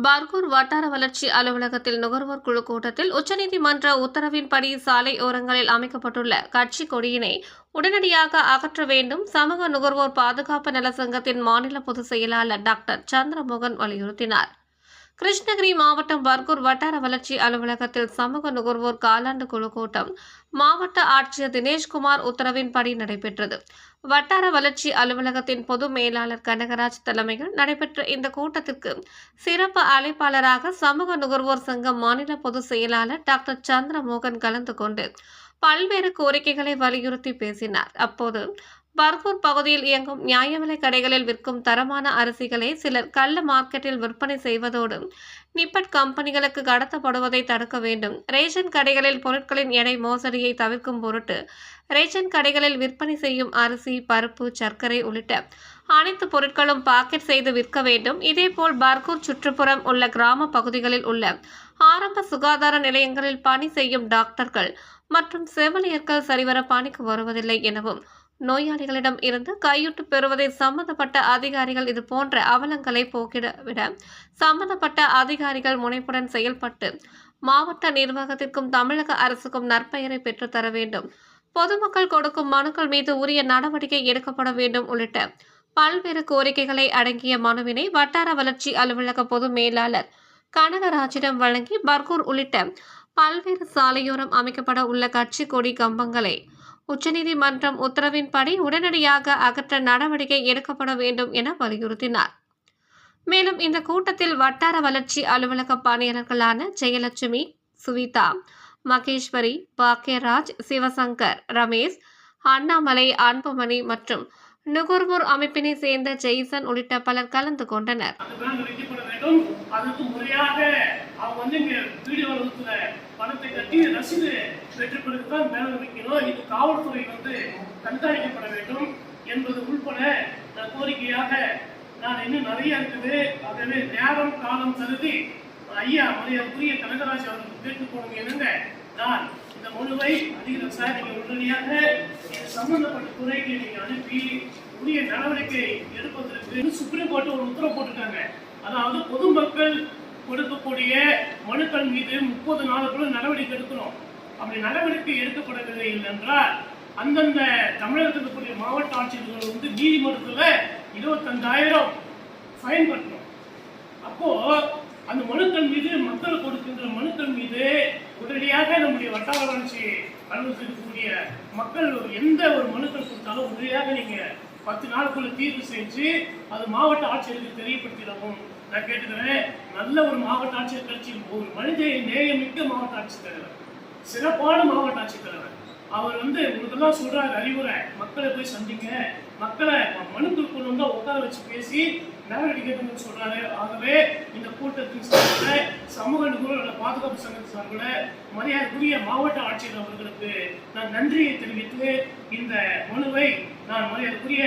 பர்கூர் வட்டார வளர்ச்சி அலுவலகத்தில் நுகர்வோர் குழு கூட்டத்தில் உச்சநீதிமன்ற உத்தரவின்படி சாலை ஓரங்களில் அமைக்கப்பட்டுள்ள கட்சி கொடியினை உடனடியாக அகற்ற வேண்டும் சமூக நுகர்வோர் பாதுகாப்பு நல சங்கத்தின் மாநில பொதுச் செயலாளர் டாக்டர் சந்திரமோகன் வலியுறுத்தினார். கிருஷ்ணகிரி மாவட்டம் பர்கூர் வட்டார வளர்ச்சி அலுவலகத்தில் சமூக நுகர்வோர் காலாண்டு குழு கூட்டம் மாவட்ட ஆட்சியர் தினேஷ்குமார் உத்தரவின்படி நடைபெற்றது. வட்டார வளர்ச்சி அலுவலகத்தின் பொது மேலாளர் கனகராஜ் தலைமையில் நடைபெற்ற இந்த கூட்டத்திற்கு சிறப்பு அழைப்பாளராக சமூக நுகர்வோர் சங்க மாநில பொதுச் செயலாளர் டாக்டர் சந்திரமோகன் கலந்து கொண்டு பல்வேறு கோரிக்கைகளை வலியுறுத்தி பேசினார். அப்போது பர்கூர் பகுதியில் இயங்கும் நியாய விலை கடைகளில் விற்கும் தரமான அரிசிகளை சிலர் கள்ள மார்க்கெட்டில் விற்பனை செய்வதோடு நிப்பட் கம்பெனிகளுக்கு கடத்தப்படுவதை தடுக்க வேண்டும். ரேஷன் கடைகளில் பொருட்களின் எடை மோசடியை தவிர்க்கும் பொருட்டு ரேஷன் கடைகளில் விற்பனை செய்யும் அரிசி, பருப்பு, சர்க்கரை உள்ளிட்ட அனைத்து பொருட்களும் பாக்கெட் செய்து விற்க வேண்டும். இதேபோல் பர்கூர் சுற்றுப்புறம் உள்ள கிராம பகுதிகளில் உள்ள ஆரம்ப சுகாதார நிலையங்களில் பணி செய்யும் டாக்டர்கள் மற்றும் செவிலியர்கள் சரிவர பணிக்கு வருவதில்லை எனவும், நோயாளிகளிடம் இருந்து கையூட்டு பெறுவதை சம்பந்தப்பட்ட அதிகாரிகள் இது போன்ற அவலங்களை போக்கிட சம்பந்தப்பட்ட அதிகாரிகள் முனைப்புடன் செயல்பட்டு மாவட்ட நிர்வாகத்திற்கும் தமிழக அரசுக்கும் நற்பெயரை பெற்றுத்தர வேண்டும். பொதுமக்கள் கொடுக்கும் மனுக்கள் மீது உரிய நடவடிக்கை எடுக்கப்பட வேண்டும் உள்ளிட்ட பல்வேறு கோரிக்கைகளை அடங்கிய மனுவினை வட்டார வளர்ச்சி அலுவலக பொது மேலாளர் கனகராஜிடம் வழங்கி பர்கூர் உள்ளிட்ட பல்வேறு சாலையோரம் அமைக்கப்பட உள்ள கட்சி கொடி கம்பங்களை உச்சநீதிமன்றம் உத்தரவின்படி உடனடியாக அகற்ற நடவடிக்கை எடுக்கப்பட வேண்டும் என வலியுறுத்தினார். மேலும் இந்த கூட்டத்தில் வட்டார வளர்ச்சி அலுவலக பணியாளர்களான ஜெயலட்சுமி, சுவிதா, மகேஸ்வரி, பாக்கியராஜ், சிவசங்கர், ரமேஷ், அண்ணாமலை, அன்புமணி மற்றும் நுகர்வோர் அமைப்பினை சேர்ந்த ஜெய்சன் உள்ளிட்ட பலர் கலந்து கொண்டனர். பணத்தை கட்டி ரசீது பெற்ற பிறகுதான் மேல வைக்கணும். இது காவல்துறை கண்காணிக்கப்பட வேண்டும் என்பது உள்பட கோரிக்கையாக நான் இன்னும் நிறைய இருக்குது. ஆகவே நேரம் காலம் கருதி ஐயா மரியாதைக்குரிய கனகராஜ் அவர்களுக்கு கேட்டுக்கொள்ளுங்க. என்னங்க, நான் இந்த மனுவை அதிக சார் நீங்க உடனடியாக சம்பந்தப்பட்ட துறைக்கு நீங்க அனுப்பி உரிய நடவடிக்கை எடுப்பதற்கு சுப்ரீம் கோர்ட் ஒரு உத்தரவு போட்டிருக்காங்க. அதாவது பொதுமக்கள் கொடுக்கக்கூடிய மனுக்கள் மீது 30 நாளுக்குள்ள நடவடிக்கை எடுக்கணும். அப்படி நடவடிக்கை எடுக்கப்படவில்லை என்றால் அந்தந்த தமிழகத்தில் இருக்கக்கூடிய மாவட்ட ஆட்சியர்கள் நீதிமன்றத்தில் 25,000 ஃபைன் கட்டணும். அப்போ அந்த மனுக்கள் மீது மக்கள் கொடுக்கின்ற மனுக்கள் மீது உடனடியாக நம்முடைய வட்டார வளர்ச்சி அலுவலகத்திற்குரிய மக்கள் எந்த ஒரு மனுக்கள் கொடுத்தாலும் உடனடியாக நீங்க 10 நாளுக்குள்ள தீர்வு செஞ்சு அது மாவட்ட ஆட்சியருக்கு தெரியப்படுத்திடவும் நான் கேட்டுக்கிறேன். நல்ல ஒரு மாவட்ட ஆட்சியர் கட்சி, ஒரு மனித நேயமிக்க மாவட்ட ஆட்சித்தலைவர், சிறப்பான மாவட்ட ஆட்சித்தலைவர். அவர் உங்களுக்கெல்லாம் சொல்றாரு அறிவுரை, மக்களை போய் சந்திக்க, மக்களை மனுக்கள் கொண்டு வந்தா உட்கார வச்சு பேசி நடவடிக்கை சொல்றாரு. ஆகவே இந்த கூட்டத்தின் சார்பில் சமூக நுகர்வோர் பாதுகாப்பு சங்கத்தின் சார்பில் மரியாதைக்குரிய மாவட்ட ஆட்சியர் அவர்களுக்கு நான் நன்றியை தெரிவித்து இந்த மனுவை நான் மரியாதைக்குரிய